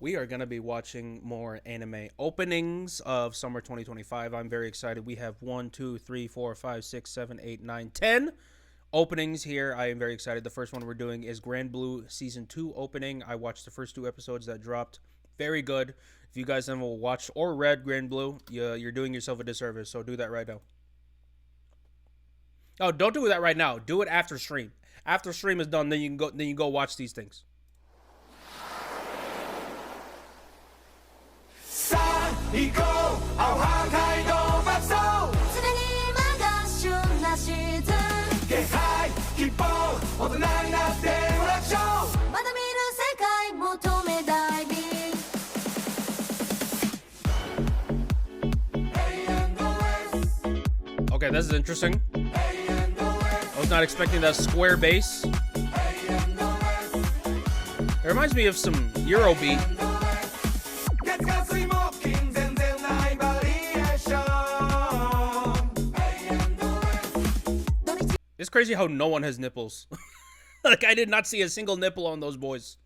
we are going to be watching more anime openings of summer 2025. I'm very excited. We have 1, 2, 3, 4, 5, 6, 7, 8, 9, 10 openings here. I am very excited. The first one we're doing is Grand Blue Season 2 opening. I watched the first 2 episodes that dropped. Very good. If you guys haven't watched or read Grand Blue, you're doing yourself a disservice, so do that right now. Oh, don't do that right now. Do it after stream. After stream is done, then you can go watch these things. Okay, this is interesting. I was not expecting that square bass. It reminds me of some Eurobeat. It's crazy how no one has nipples. Like, I did not see a single nipple on those boys.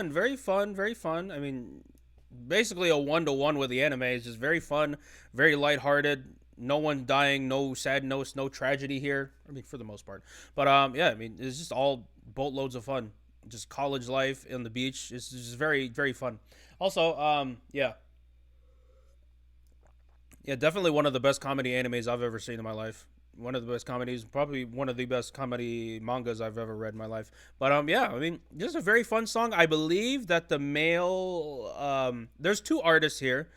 Very fun. I mean, basically a 1-to-1 with the anime. It's just very fun, very lighthearted. No one dying, no sad notes, no tragedy here. I mean, for the most part. But yeah, I mean, it's just all boatloads of fun. Just college life on the beach. It's just very, very fun. Also, yeah, definitely one of the best comedy animes I've ever seen in my life. One of the best comedies, probably one of the best comedy mangas I've ever read in my life. But yeah, I mean, this is a very fun song. I believe that the male, there's 2 artists here.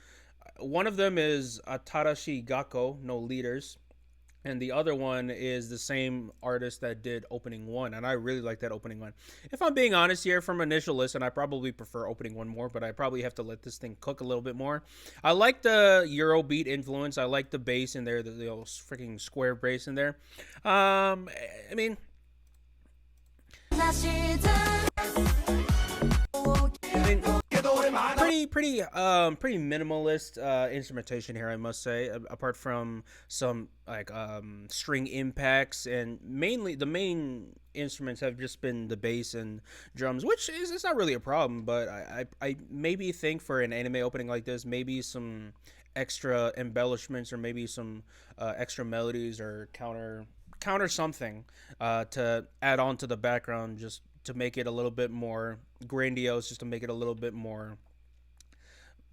One of them is Atarashii Gakkou, No Leaders, and the other one is the same artist that did opening 1, and I really like that opening 1. If I'm being honest here, from initial listen, I probably prefer opening 1 more, but I probably have to let this thing cook a little bit more. I like the Eurobeat influence. I like the bass in there, the freaking square bass in there. I mean, pretty minimalist instrumentation here, I must say, apart from some like string impacts, and mainly the main instruments have just been the bass and drums, which is, it's not really a problem, but I maybe think for an anime opening like this, maybe some extra embellishments or maybe some extra melodies or counter something to add on to the background, just to make it a little bit more grandiose, just to make it a little bit more,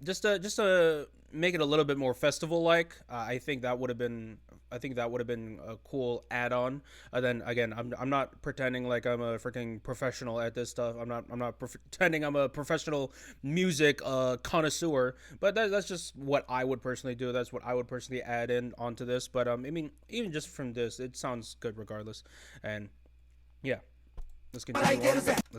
just to make it a little bit more festival-like. I think that would have been a cool add-on. Then again, I'm not pretending like I'm a freaking professional at this stuff. I'm not pretending I'm a professional music connoisseur. But that's just what I would personally do. That's what I would personally add in onto this. But I mean, even just from this, it sounds good regardless. And yeah. Let's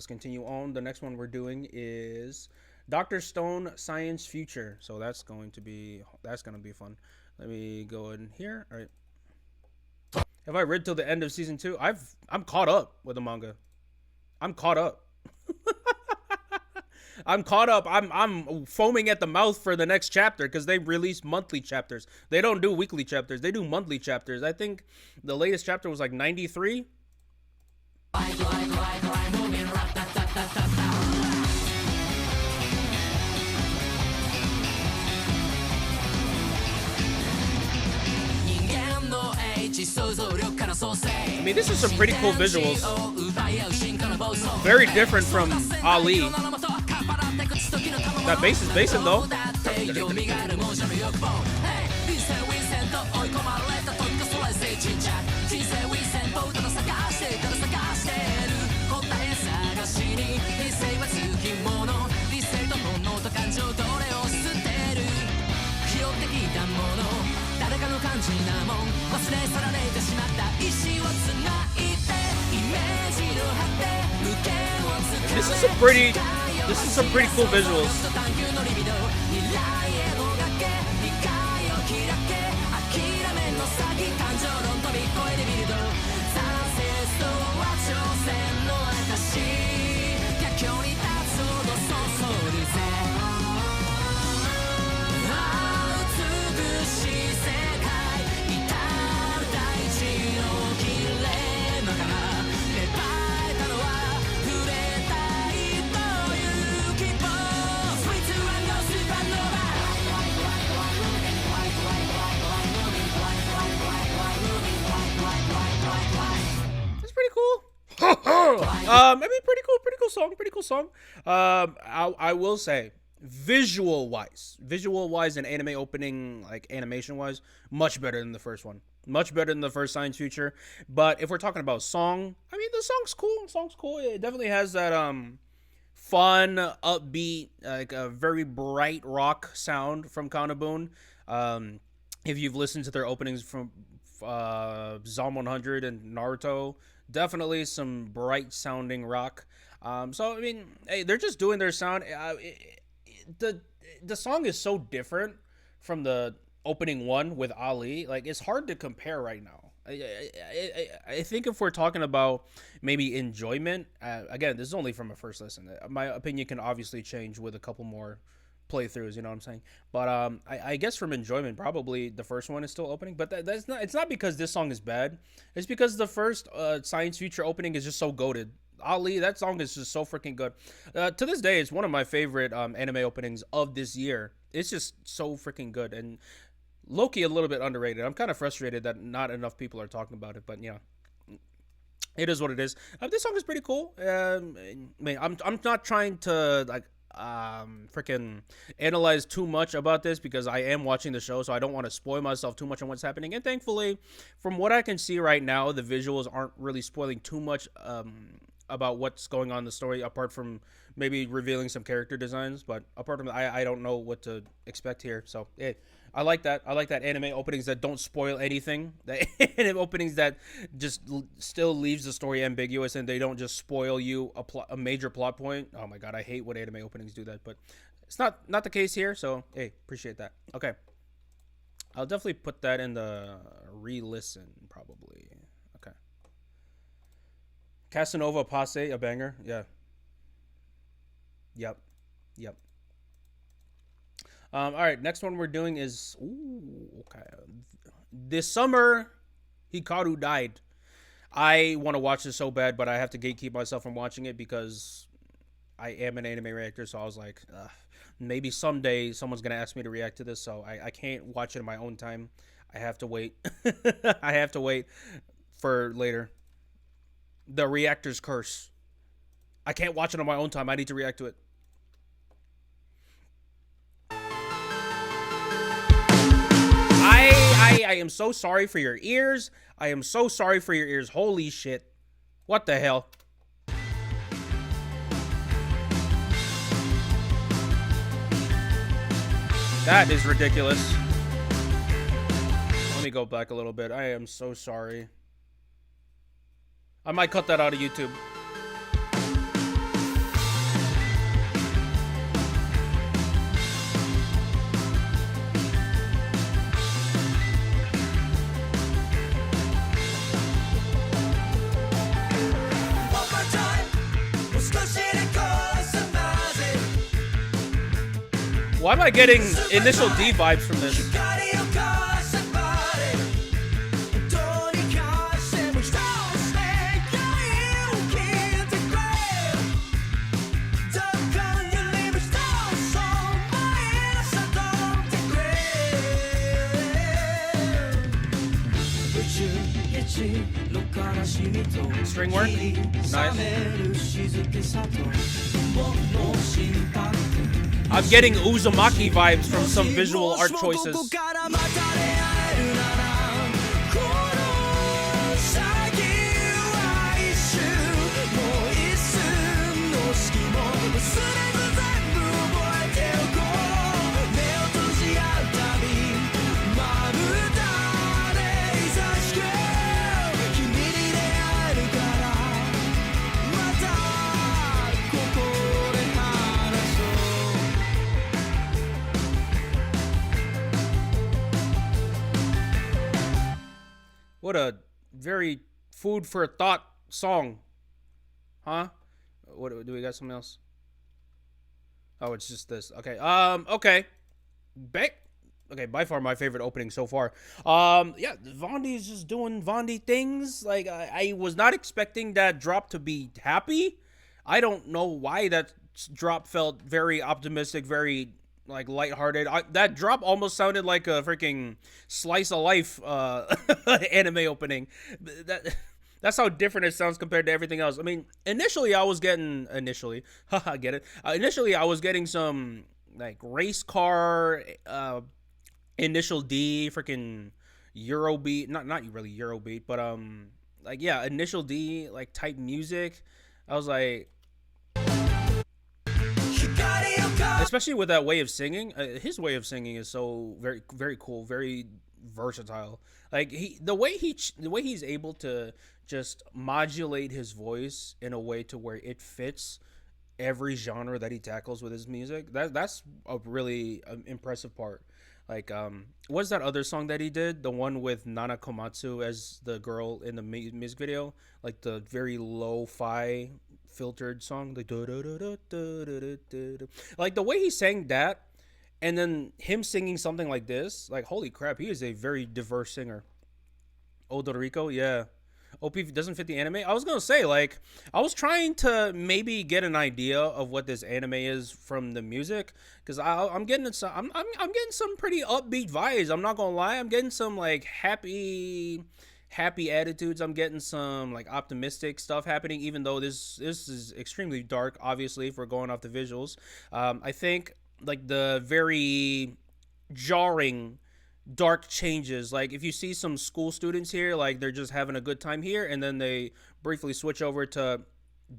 continue on. The next one we're doing is Dr. Stone Science Future. So that's gonna be fun. Let me go in here. All right. Have I read till the end of season 2? I'm caught up with the manga. I'm caught up. I'm foaming at the mouth for the next chapter because they release monthly chapters. They don't do weekly chapters. They do monthly chapters. I think the latest chapter was like 93. I mean, this is some pretty cool visuals. Very different from Ali. That bass is bassing though. This is some pretty cool visuals. Pretty cool song. I will say, visual wise, and anime opening, like animation wise, much better than the first one. Much better than the first Science Future. But if we're talking about song, I mean, the song's cool. It definitely has that fun, upbeat, like a very bright rock sound from KANA-BOON. If you've listened to their openings from Zom 100 and Naruto, definitely some bright sounding rock. So I mean, hey, they're just doing their sound. The song is so different from the opening one with Ali. Like, it's hard to compare right now. I think if we're talking about maybe enjoyment, again, this is only from a first listen. My opinion can obviously change with a couple more playthroughs, you know what I'm saying? But I guess from enjoyment, probably the first one is still opening. But that's not. It's not because this song is bad. It's because the first Science Future opening is just so goated. Ali, that song is just so freaking good. To this day, it's one of my favorite anime openings of this year. It's just so freaking good, and low-key a little bit underrated. I'm kind of frustrated that not enough people are talking about it, but yeah, it is what it is. This song is pretty cool. I'm not trying to like freaking analyze too much about this because I am watching the show, so I don't want to spoil myself too much on what's happening. And thankfully, from what I can see right now, the visuals aren't really spoiling too much about what's going on in the story, apart from maybe revealing some character designs. But apart from that, I don't know what to expect here. So hey, I like that. I like that anime openings that don't spoil anything. The anime openings that just still leaves the story ambiguous and they don't just spoil you a major plot point. Oh my god, I hate when anime openings do that. But it's not the case here. So hey, appreciate that. Okay, I'll definitely put that in the re-listen probably. Okay. Casanova Passe, a banger. Yeah. Yep. All right, next one we're doing is okay. This summer, Hikaru died. I want to watch this so bad, but I have to gatekeep myself from watching it because I am an anime reactor. So I was like, maybe someday someone's gonna ask me to react to this, so I can't watch it in my own time. I have to wait. I have to wait for later. The reactor's curse. I can't watch it on my own time. I need to react to it. I am so sorry for your ears. I am so sorry for your ears. Holy shit. What the hell? That is ridiculous. Let me go back a little bit. I am so sorry. I might cut that out of YouTube. Why am I getting initial D vibes from this? String work? Nice. I'm getting Uzumaki vibes from some visual art choices. What a very food for thought song. Huh? What do we got something else? Oh, it's just this. Okay. Okay. Back. Okay, by far my favorite opening so far. Yeah, Vaundy is just doing Vaundy things. Like I was not expecting that drop to be happy. I don't know why that drop felt very optimistic, very like lighthearted. That drop almost sounded like a freaking slice of life anime opening. That's how different it sounds compared to everything else. I mean, initially I was getting haha, get it. Initially I was getting some like race car initial D freaking Eurobeat, not really Eurobeat, but like yeah, initial D like type music. I was like, especially with that way of singing, his way of singing is so very cool, very versatile. Like the way he's able to just modulate his voice in a way to where it fits every genre that he tackles with his music. That's a really impressive part. Like what's that other song that he did? The one with Nana Komatsu as the girl in the music video, like the very lo-fi filtered song, like like the way he sang that, and then him singing something like this, like holy crap, he is a very diverse singer. Rico, yeah. OP doesn't fit the anime. I was gonna say, like, I was trying to maybe get an idea of what this anime is from the music, because I'm getting some, I'm getting some pretty upbeat vibes. I'm not gonna lie, I'm getting some like happy attitudes. I'm getting some like optimistic stuff happening, even though this is extremely dark. Obviously, if we're going off the visuals, I think like the very jarring dark changes, like if you see some school students here, like they're just having a good time here and then they briefly switch over to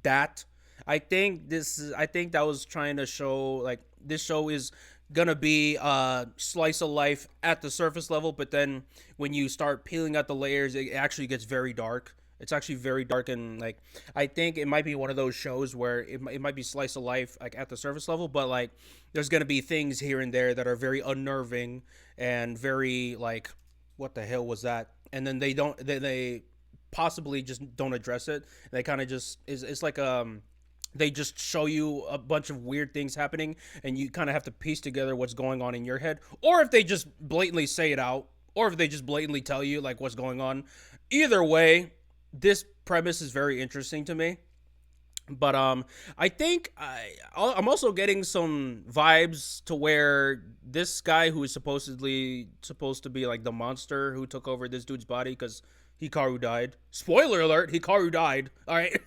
that. I think that was trying to show like this show is gonna be a slice of life at the surface level, but then when you start peeling out the layers, it actually gets very dark. It's actually very dark, and like I think it might be one of those shows where it might be slice of life like at the surface level, but like there's gonna be things here and there that are very unnerving and very like, what the hell was that? And then they possibly just don't address it. They kind of just it's like they just show you a bunch of weird things happening, and you kind of have to piece together what's going on in your head, or if they just blatantly say it out, or if they just blatantly tell you like what's going on. Either way, this premise is very interesting to me. But I think I'm also getting some vibes to where this guy who is supposed to be like the monster who took over this dude's body, because Hikaru died. Spoiler alert, Hikaru died. All right.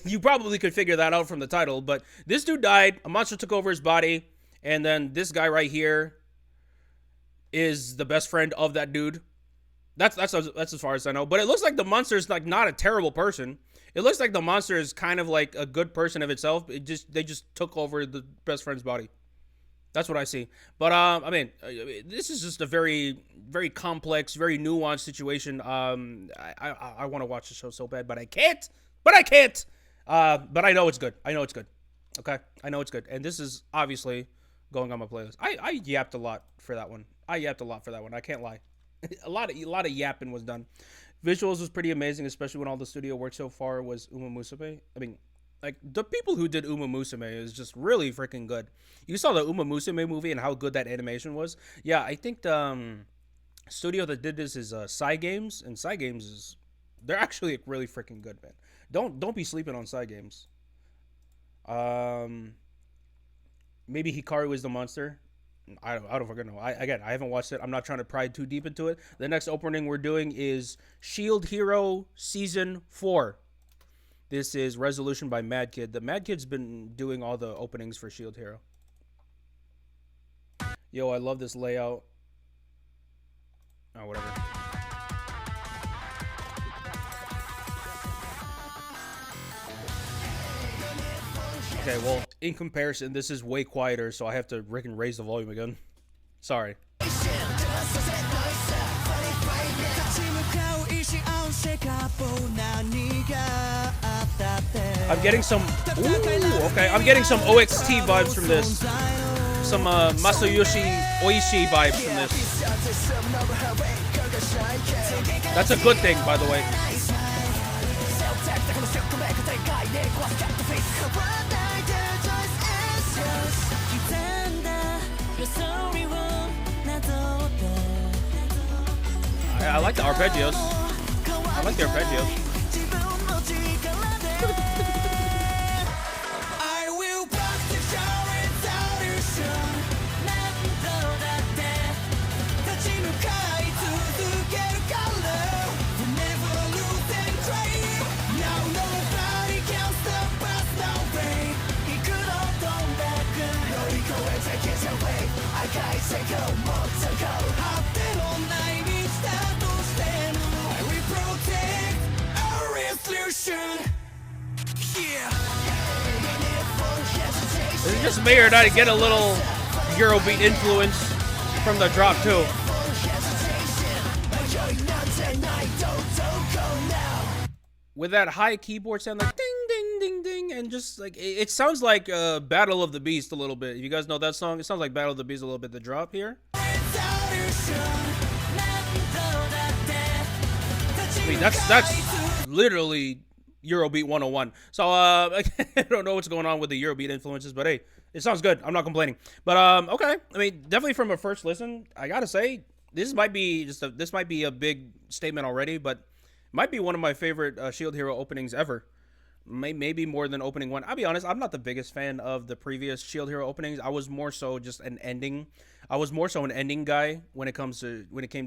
You probably could figure that out from the title, but this dude died. A monster took over his body, and then this guy right here is the best friend of that dude. That's as far as I know. But it looks like the monster is like not a terrible person. It looks like the monster is kind of like a good person of itself. They just took over the best friend's body. That's what I see. But I mean, this is just a very, very complex, very nuanced situation. I want to watch the show so bad, but I can't. But I know it's good. Okay, I know it's good. And this is obviously going on my playlist. I yapped a lot for that one. I can't lie. a lot of yapping was done. Visuals was pretty amazing, especially when all the studio work so far was Uma Musume. I mean, like, the people who did Uma Musume is just really freaking good. You saw the Uma Musume movie and how good that animation was. Yeah, I think the studio that did this is Cygames, and Cygames is, they're actually really freaking good, man. Don't be sleeping on Cygames. Maybe Hikaru is the monster. I don't fucking know. I haven't watched it. I'm not trying to pry too deep into it. The next opening we're doing is Shield Hero Season 4. This is Resolution by MADKID. The MADKID's been doing all the openings for Shield Hero. Yo, I love this layout. Oh, whatever. Okay, well, in comparison, this is way quieter, so I have to raise the volume again. Sorry. I'm getting some... Ooh, okay, I'm getting some OXT vibes from this. Some Masayoshi Oishi vibes from this. That's a good thing, by the way. I like the arpeggios. I like the arpeggios. Is it just me or did I get a little Eurobeat influence from the drop too? With that high keyboard sound, like ding, ding, ding, ding, and just like it sounds like Battle of the Beast a little bit. You guys know that song? It sounds like Battle of the Beast a little bit. The drop here. I mean, that's literally Eurobeat 101. So I don't know what's going on with the Eurobeat influences, but hey, it sounds good. I'm not complaining. But okay, I mean, definitely from a first listen, I gotta say this might be a big statement already, but might be one of my favorite Shield Hero openings ever. Maybe more than opening one. I'll be honest, I'm not the biggest fan of the previous Shield Hero openings. I was more so just an ending. I was more so an ending guy when it came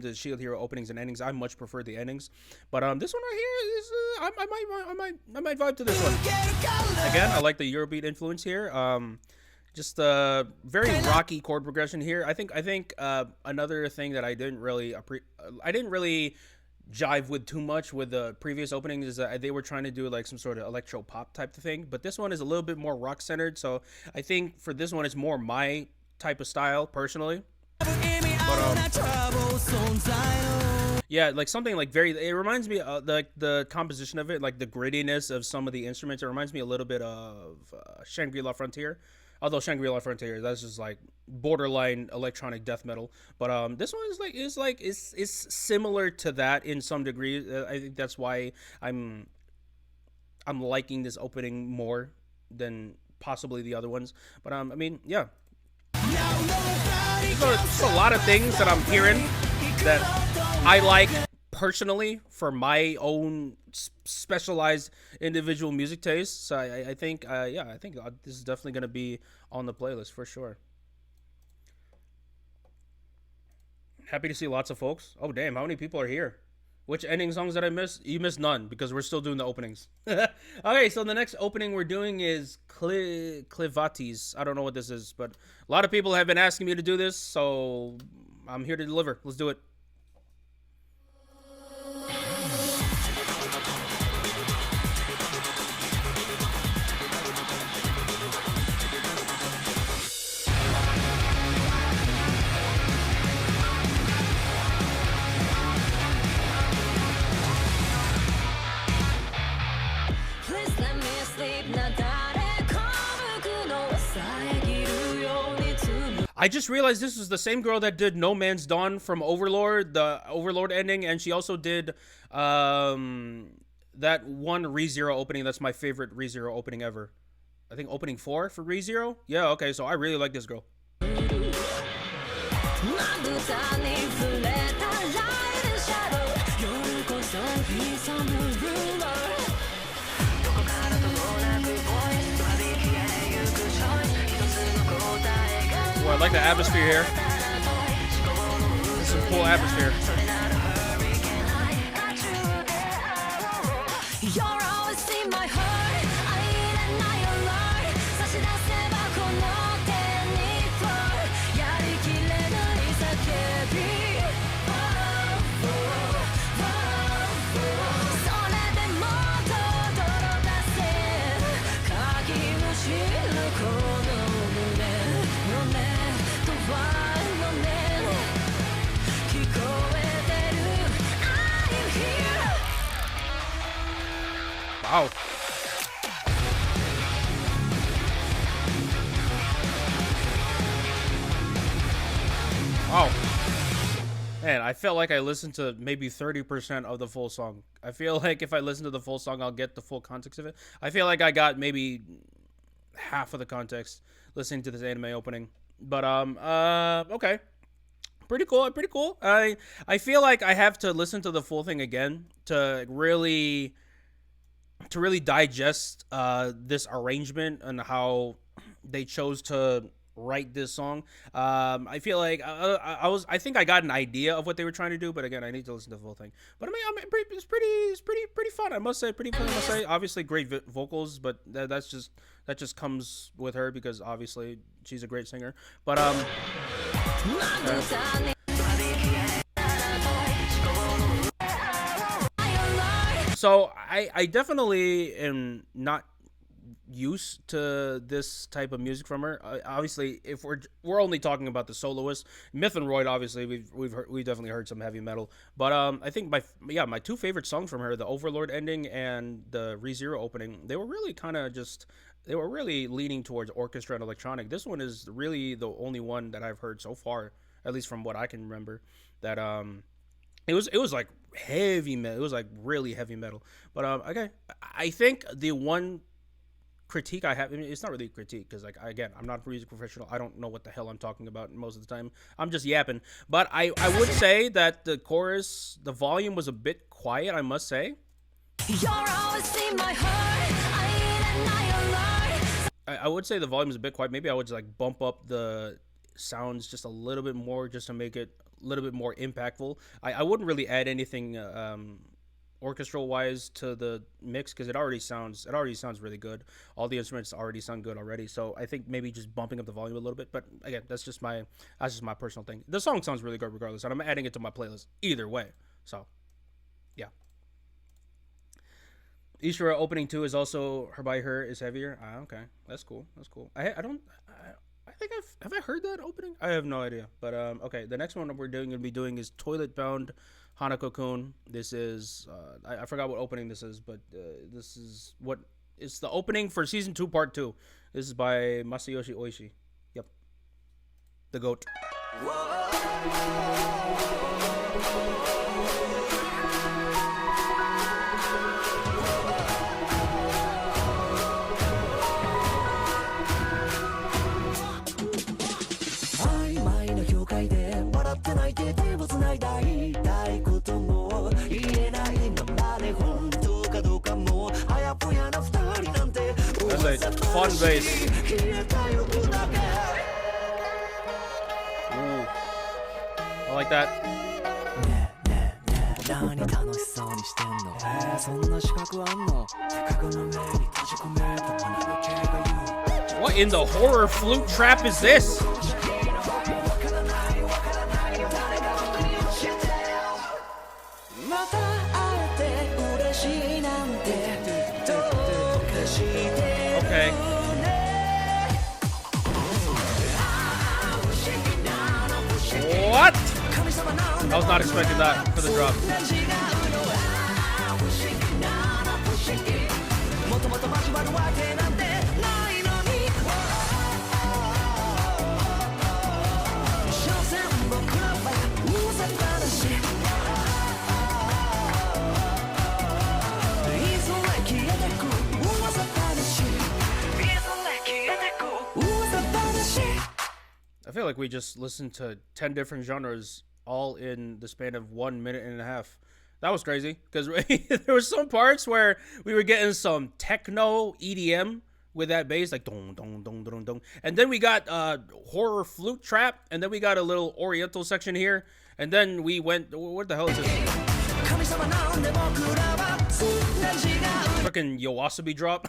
to Shield Hero openings and endings. I much prefer the endings. But this one right here is I might vibe to this one. Again, I like the Eurobeat influence here. Just a very rocky chord progression here. I think another thing that I didn't really jive with too much with the previous openings is that they were trying to do like some sort of electro pop type of thing, but this one is a little bit more rock centered, so I think for this one it's more my type of style personally. But yeah, like something like it reminds me of the composition of it, like the grittiness of some of the instruments. It reminds me a little bit of Shangri-La Frontier. Although Shangri-La Frontier, that's just like borderline electronic death metal. But this one is similar to that in some degree. I think that's why I'm liking this opening more than possibly the other ones. But I mean, yeah. There's a lot of things that I'm hearing that I like personally for my own specialized individual music tastes. So I think this is definitely going to be on the playlist for sure. Happy to see lots of folks. Oh damn, how many people are here? Which ending songs did I miss? You missed none because we're still doing the openings. Okay, so the next opening we're doing is Clevatess. I don't know what this is, but a lot of people have been asking me to do this, so I'm here to deliver. Let's do it. I just realized this was the same girl that did No Man's Dawn from Overlord, the Overlord ending, and she also did that one ReZero opening. That's my favorite ReZero opening ever. I think opening 4 for ReZero. Yeah, okay, so I really like this girl. Oh, I like the atmosphere here. This is a cool atmosphere. Wow. I felt like I listened to maybe 30% of the full song. I feel like if I listen to the full song, I'll get the full context of it. I feel like I got maybe half of the context listening to this anime opening. But okay, pretty cool, pretty cool. I feel like I have to listen to the full thing again to really digest this arrangement and how they chose to write this song. I feel like I think I got an idea of what they were trying to do, but again, I need to listen to the full thing. But it's pretty fun. I must say, pretty fun. I must say, obviously great vocals, but that just comes with her because obviously she's a great singer. But so I definitely am not used to this type of music from her. Obviously, if we're only talking about the soloist, Myth and Royd, obviously we've definitely heard some heavy metal. But I think my two favorite songs from her, the Overlord ending and the ReZero opening, they were really they were really leaning towards orchestra and electronic. This one is really the only one that I've heard so far, at least from what I can remember, that it was like heavy metal. It was like really heavy metal. But okay, I think the one critique I have, I mean, it's not really a critique because like again, I'm not a music professional. I don't know what the hell I'm talking about most of the time. I'm just yapping. But I would say that the chorus, the volume was a bit quiet, I must say. You're always in my heart. I would say the volume is a bit quiet. Maybe I would just like bump up the sounds just a little bit more just to make it a little bit more impactful. I wouldn't really add anything orchestral wise to the mix because it already sounds really good. All the instruments already sound good already. So I think maybe just bumping up the volume a little bit. But again, that's just my personal thing. The song sounds really good regardless, and I'm adding it to my playlist either way. So yeah. Ishura opening 2 is also Her by Her is heavier. Okay, that's cool. I think have I heard that opening? I have no idea. But okay, the next one that we're gonna be doing is Toilet Bound Hanako-kun. This is I forgot what opening this is, but this is what it's the opening for season 2 part 2. This is by Masayoshi Oishi. Yep, the goat. That's a fun bass. Ooh. I like that. What in the horror flute trap is this? Okay. What? I was not expecting that for the drop. I feel like we just listened to 10 different genres all in the span of 1 minute and a half. That was crazy because there was some parts where we were getting some techno EDM with that bass, like dong dong dong dong dong, and then we got horror flute trap, and then we got a little oriental section here, and then we went. What the hell is this? Freaking Yowasabi drop.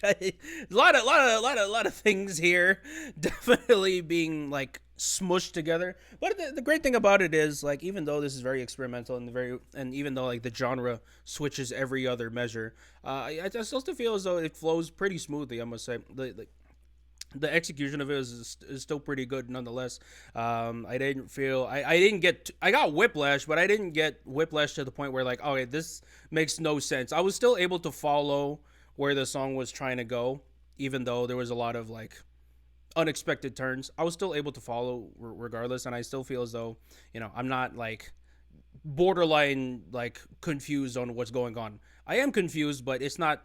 A lot of things here definitely being like smushed together. But the great thing about it is like even though this is very experimental and even though like the genre switches every other measure, I still feel as though it flows pretty smoothly. I must say the execution of it is still pretty good nonetheless. I got whiplash, but I didn't get whiplash to the point where like, okay, this makes no sense. I was still able to follow where the song was trying to go, even though there was a lot of like unexpected turns. I was still able to follow regardless, and I still feel as though, you know, I'm not like borderline like confused on what's going on. I am confused, but it's not.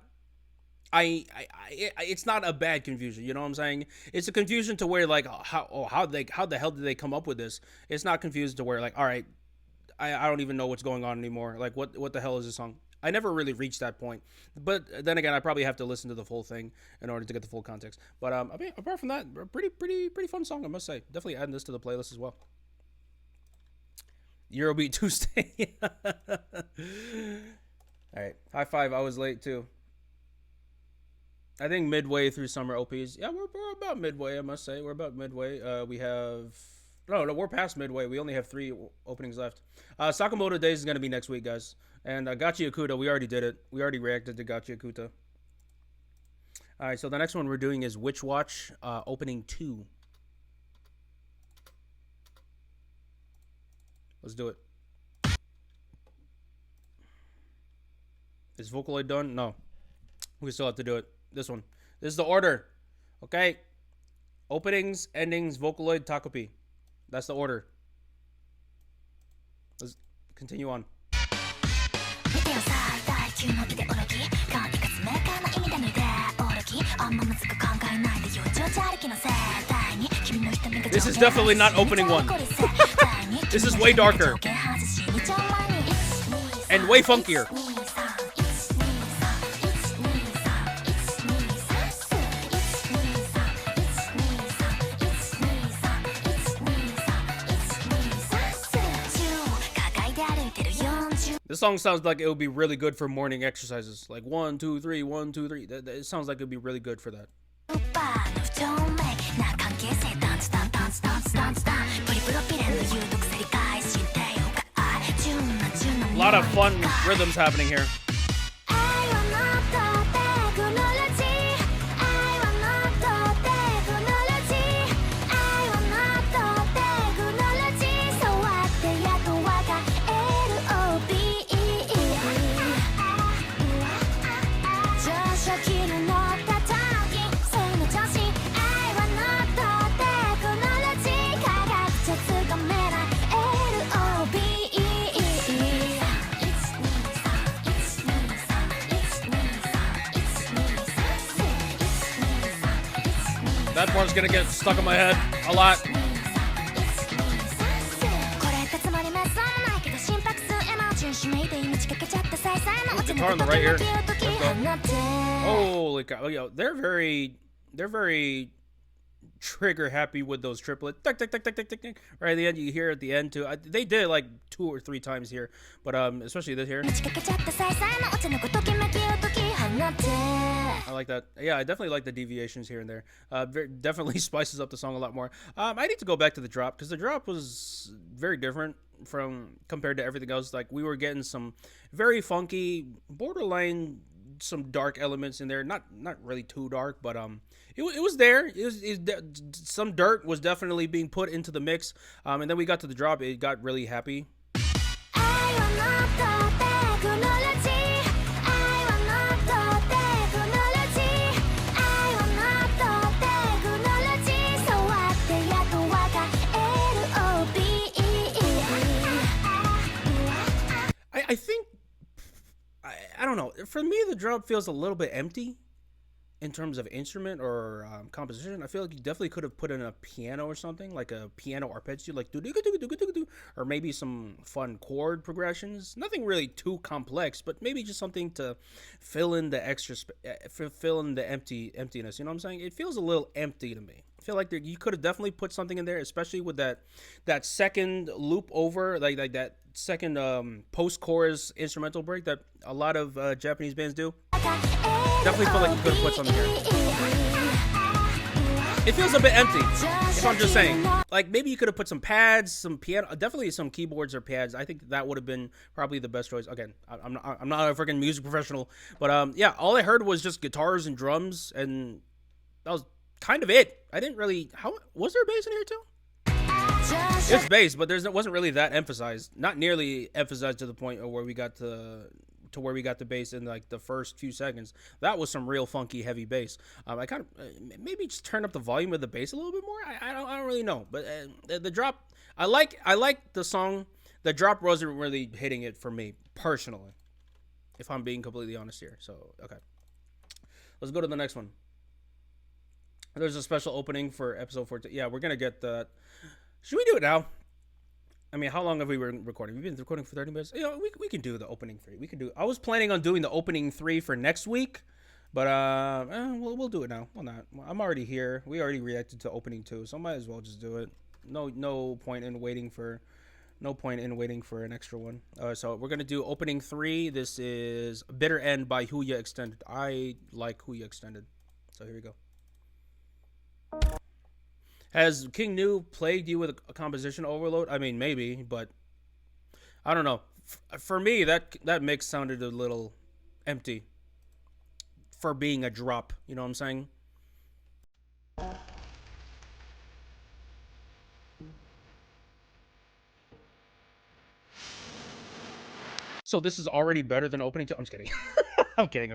It's not a bad confusion. You know what I'm saying? It's a confusion to where like how the hell did they come up with this? It's not confused to where like, all right, I don't even know what's going on anymore. Like what the hell is this song? I never really reached that point, but then again, I probably have to listen to the full thing in order to get the full context. But I mean, apart from that, pretty fun song, I must say. Definitely adding this to the playlist as well. Eurobeat Tuesday. All right, high five. I was late too. I think midway through summer OPs. Yeah, we're about midway. I must say we're about midway. We have no, we're past midway. We only have 3 openings left. Sakamoto Days is gonna be next week, guys. And Gachi Akuta, we already did it. We already reacted to Gachi Akuta. All right, so the next one we're doing is Witch Watch opening 2. Let's do it. Is Vocaloid done? No. We still have to do it. This one. This is the order. Okay. Openings, endings, Vocaloid, Takopi. That's the order. Let's continue on. This is definitely not opening 1. This is way darker. And way funkier. This song sounds like it would be really good for morning exercises. Like 1, 2, 3, 1, 2, 3. It sounds like it would be really good for that. A lot of fun rhythms happening here. That part's gonna get stuck in my head a lot. Guitar on the right here. Holy cow! Yo, they're very trigger happy with those triplets. Right at the end, you hear at the end too. They did it like 2 or 3 times here, but especially this here. I like that. Yeah, I definitely like the deviations here and there. Definitely spices up the song a lot more. I need to go back to the drop because the drop was very different from compared to everything else. Like we were getting some very funky, borderline, some dark elements in there. Not really too dark, but it was there. Some dirt was definitely being put into the mix. And then we got to the drop. It got really happy. I think, I don't know. For me, the drop feels a little bit empty in terms of instrument or composition. I feel like you definitely could have put in a piano or something, like a piano arpeggio, like or maybe some fun chord progressions. Nothing really too complex, but maybe just something to fill in the extra, fill in the emptiness. You know what I'm saying? It feels a little empty to me. I feel like you could have definitely put something in there, especially with that second loop over, like that second post-chorus instrumental break that a lot of Japanese bands do. Definitely feel like you could have put something here. It feels a bit empty, if I'm just saying. Like, maybe you could have put some pads, some piano, definitely some keyboards or pads. I think that would have been probably the best choice. Again, I'm not a freaking music professional, but yeah, all I heard was just guitars and drums, and that was kind of it. I didn't really, was there bass in here too? It's bass, but it wasn't really that emphasized. Not nearly emphasized to the point of where we got to to where we got the bass in like the first few seconds. That was some real funky heavy bass. I kind of maybe just turn up the volume of the bass a little bit more. I don't really know, but the drop. I like the song. The drop wasn't really hitting it for me personally, if I'm being completely honest here. So okay, let's go to the next one. There's a special opening for episode 14. Yeah, we're gonna get that. Should we do it now? I mean, how long have we been recording? We've been recording for 30 minutes. You know, we can do the opening 3. We can do. I was planning on doing the opening 3 for next week, but we'll do it now. Why not? I'm already here. We already reacted to opening 2, so I might as well just do it. No point in waiting for an extra one. So we're gonna do opening 3. This is Bitter End by Huya Extended. I like Huya Extended. So here we go. Has King New plagued you with a composition overload? I mean, maybe, but I don't know. For me, that mix sounded a little empty for being a drop. You know what I'm saying? So this is already better than opening 2. I'm just kidding. I'm kidding.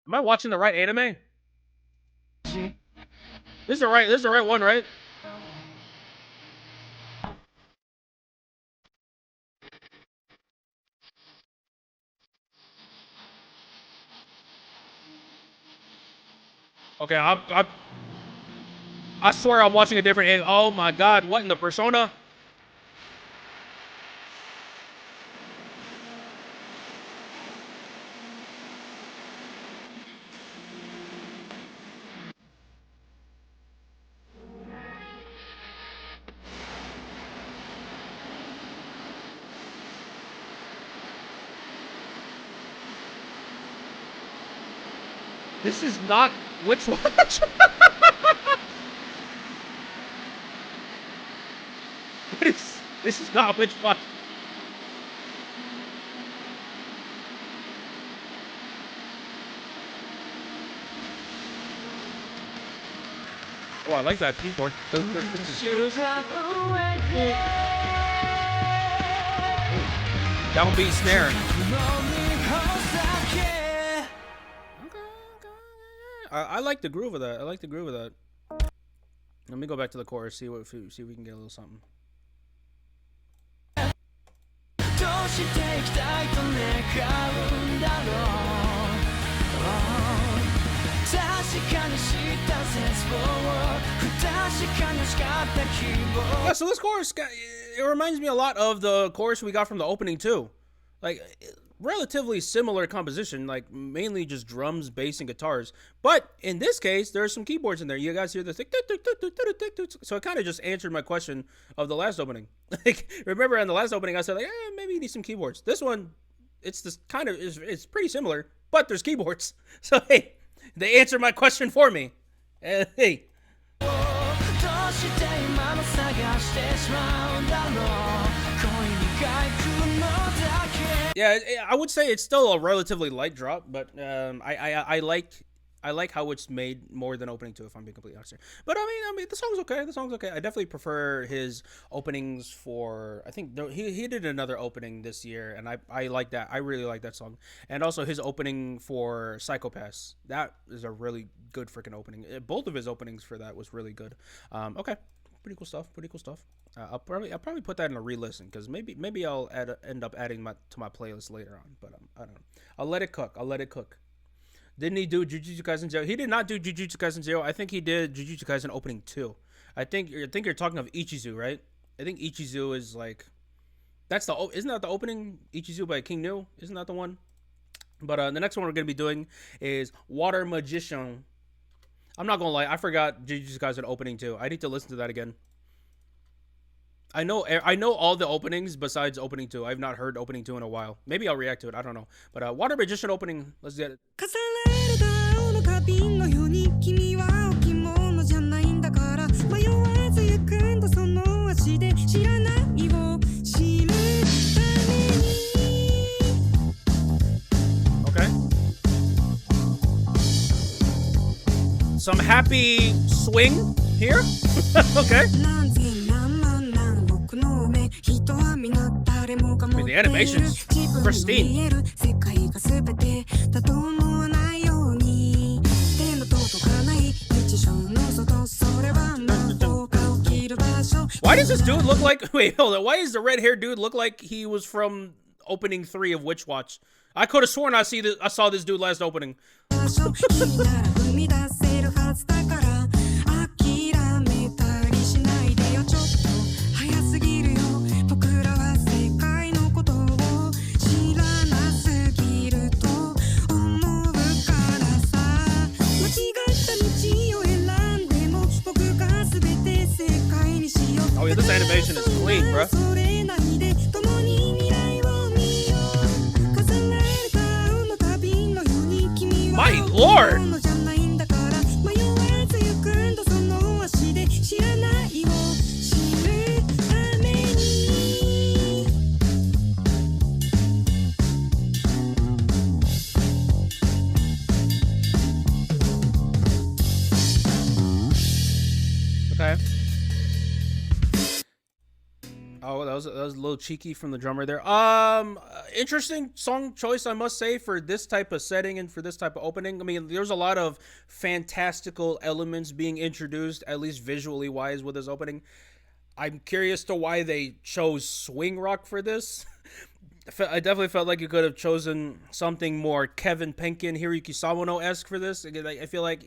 Am I watching the right anime? This is the right one, right? Okay, I swear I'm watching a different anime. Oh my god, what in the Persona? This is not which one? This is not which one. Oh, I like that keyboard. Downbeat snare. I like the groove of that. Let me go back to the chorus. See if we can get a little something. Yeah, so this chorus, it reminds me a lot of the chorus we got from the opening too. Like, relatively similar composition, like mainly just drums, bass, and guitars. But in this case, there's some keyboards in there. You guys hear this? So it kind of just answered my question of the last opening. Like, remember in the last opening, I said like, maybe you need some keyboards. This one, it's this kind of it's pretty similar, but there's keyboards. So hey, they answered my question for me. Hey. Yeah, I would say it's still a relatively light drop, but I like how it's made more than opening 2, if I'm being completely honest here. But I mean, the song's okay. I definitely prefer his openings for. I think he did another opening this year, and I like that. I really like that song, and also his opening for Psychopaths. That is a really good freaking opening. Both of his openings for that was really good. Okay, pretty cool stuff. I'll probably put that in a re-listen, because maybe I'll end up adding to my playlist later on. But I don't know. I'll let it cook. Didn't he do Jujutsu Kaisen 0? He did not do Jujutsu Kaisen 0. I think he did Jujutsu Kaisen opening 2. I think you're talking of Ichizu, right? I think Ichizu is like, isn't that the opening? Ichizu by King New? Isn't that the one? But the next one we're gonna be doing is Water Magician. I'm not gonna lie, I forgot Jujutsu Kaisen opening 2. I need to listen to that again. I know all the openings besides opening 2. I've not heard opening 2 in a while. Maybe I'll react to it. I don't know. But Water Magician opening. Let's get it. Okay. Some happy swing here. Okay. I mean, the animation's pristine. Why does this dude look like... Wait, hold on. Why does the red-haired dude look like he was from opening 3 of Witch Watch? I could have sworn I saw this dude last opening. Oh yeah, this animation is clean, bruh. My lord! Okay. Oh, that was a little cheeky from the drummer there. Interesting song choice, I must say, for this type of setting and for this type of opening. I mean, there's a lot of fantastical elements being introduced, at least visually wise, with this opening. I'm curious to why they chose swing rock for this. I definitely felt like you could have chosen something more Kevin Penkin, Hiroyuki Sawano-esque for this. I feel like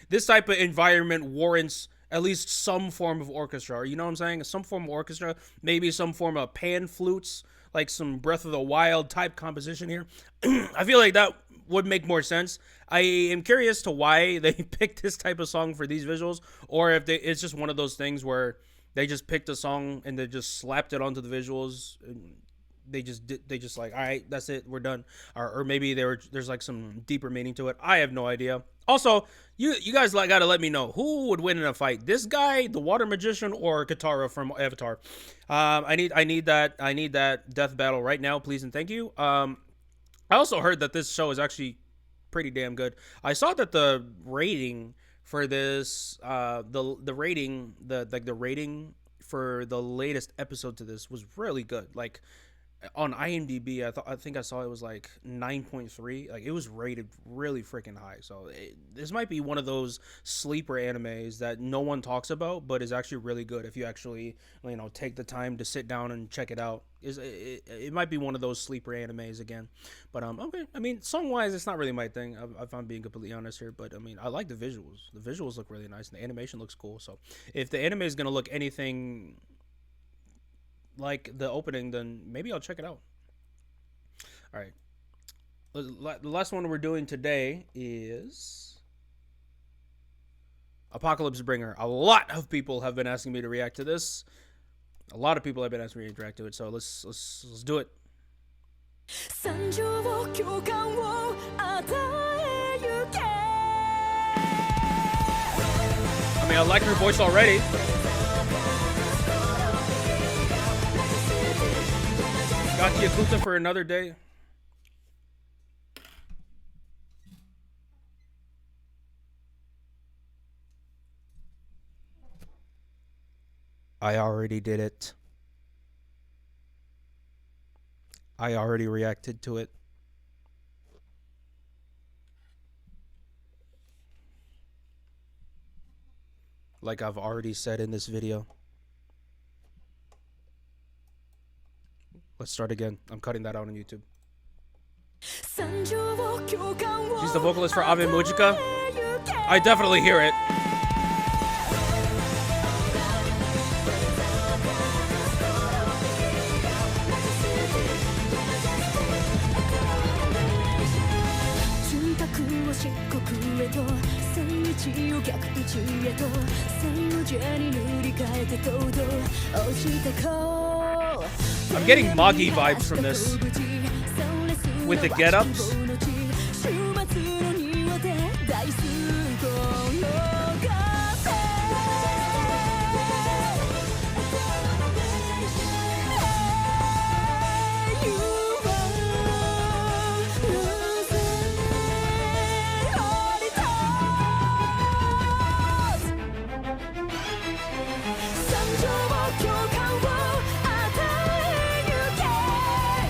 this type of environment warrants at least some form of orchestra, or you know what I'm saying? Some form of orchestra, maybe some form of pan flutes, like some Breath of the Wild type composition here. I feel like that would make more sense. I am curious to why they picked this type of song for these visuals, or if it's just one of those things where they just picked a song and they just slapped it onto the visuals. And they just like, all right, that's it, we're done. Or maybe there's like some deeper meaning to it. I have no idea. Also, you guys gotta let me know who would win in a fight. This guy, the water magician, or Katara from Avatar. I need that death battle right now, please and thank you. I also heard that this show is actually pretty damn good. I saw that the rating for this, the rating for the latest episode to this was really good. Like, on IMDb, I think I saw it was like 9.3. Like, it was rated really freaking high. So this might be one of those sleeper animes that no one talks about, but is actually really good if you actually, you know, take the time to sit down and check it out. It might be one of those sleeper animes again. But okay, I mean, song wise, it's not really my thing, if I'm being completely honest here. But I mean, I like the visuals. The visuals look really nice, and the animation looks cool. So if the anime is gonna look anything like the opening, then maybe I'll check it out. All right, the last one we're doing today is Apocalypse Bringer. A lot of people have been asking me to react to this. A lot of people have been asking me to react to it, so let's do it. I mean, I like her voice already. Got Yakuta for another day. I already did it. I already reacted to it. Like I've already said in this video. Let's start again. I'm cutting that out on YouTube. She's the vocalist for Ame Mujika. I definitely hear it. I'm getting Magi vibes from this with the get-ups.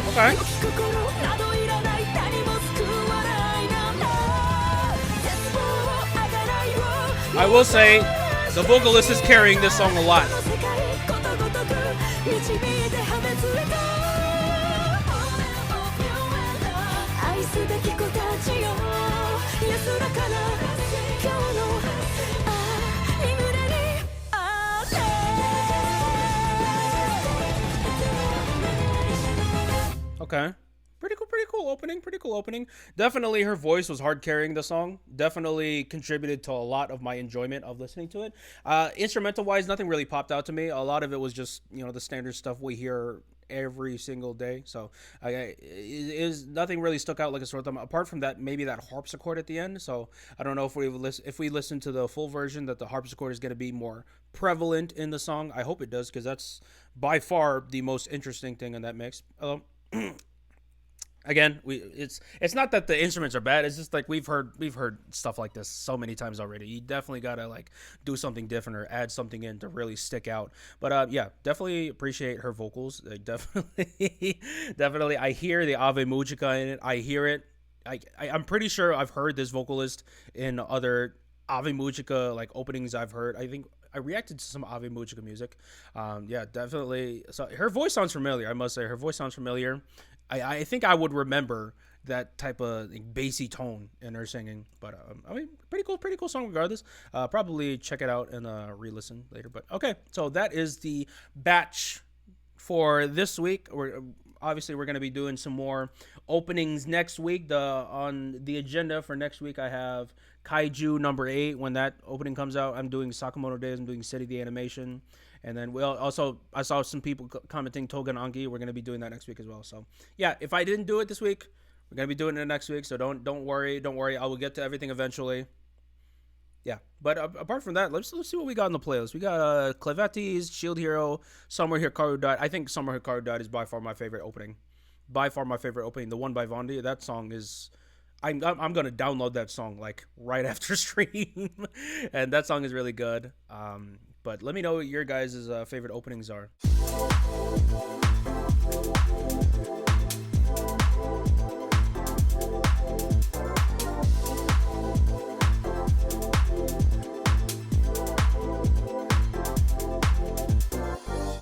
Okay. I will say, the vocalist is carrying this song a lot. Okay. Pretty cool opening. Definitely her voice was hard carrying the song. Definitely contributed to a lot of my enjoyment of listening to it. Instrumental wise, nothing really popped out to me. A lot of it was just, the standard stuff we hear every single day. So is nothing really stuck out like a sore thumb. Apart from that, maybe that harpsichord at the end. So I don't know if we listen to the full version that the harpsichord is going to be more prevalent in the song. I hope it does, because that's by far the most interesting thing in that mix. Again, it's not that the instruments are bad. It's just like we've heard stuff like this so many times already. You definitely gotta like do something different or add something in to really stick out. But yeah, definitely appreciate her vocals. Definitely, I hear the Ave Mujica in it. I hear it. I'm pretty sure I've heard this vocalist in other Ave Mujica like openings I've heard. I think I reacted to some Ave Mujica music. Yeah, definitely. So her voice sounds familiar. I must say, her voice sounds familiar. I think I would remember that type of like, bassy tone in her singing. But I mean, pretty cool song regardless. Probably check it out and re-listen later. But okay, so that is the batch for this week. We're going to be doing some more openings next week. On the agenda for next week, I have Kaiju number 8. When that opening comes out, I'm doing Sakamoto Days. I'm doing City the Animation. And then I saw some people commenting Togen Anki. We're going to be doing that next week as well. So yeah, if I didn't do it this week, we're going to be doing it next week. So don't worry. I will get to everything eventually. Yeah, but apart from that, let's see what we got in the playlist. We got Clevatess, Shield Hero, Summer Hikaru Died. I think Summer Hikaru Died is by far my favorite opening. The one by Vaundy. That song is. I'm gonna download that song like right after stream, and that song is really good. But let me know what your guys' favorite openings are.